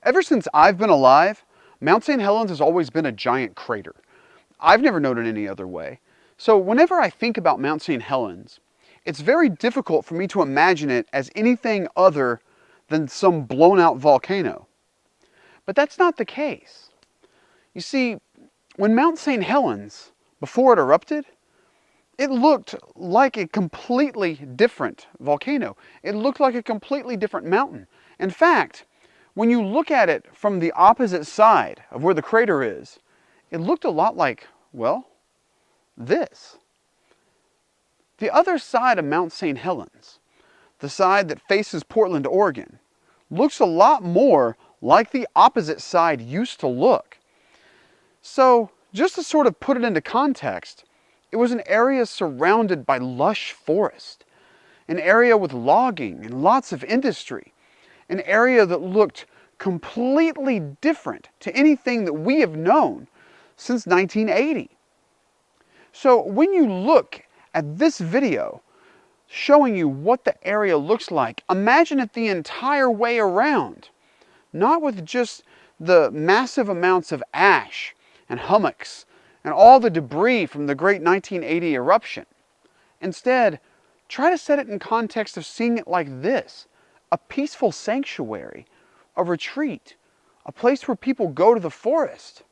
Ever since I've been alive, Mount St. Helens has always been a giant crater. I've never known it any other way. So whenever I think about Mount St. Helens, it's very difficult for me to imagine it as anything other than some blown out volcano. But that's not the case. You see, when Mount St. Helens, before it erupted, it looked like a completely different volcano. It looked like a completely different mountain. In fact, when you look at it from the opposite side of where the crater is, it looked a lot like, well, this. The other side of Mount St. Helens, the side that faces Portland, Oregon, looks a lot more like the opposite side used to look. So, just to sort of put it into context, it was an area surrounded by lush forest, an area with logging and lots of industry, an area that looked completely different to anything that we have known since 1980. So when you look at this video showing you what the area looks like, imagine it the entire way around, not with just the massive amounts of ash and hummocks and all the debris from the great 1980 eruption. Instead, try to set it in context of seeing it like this: a peaceful sanctuary, a retreat, a place where people go to the forest.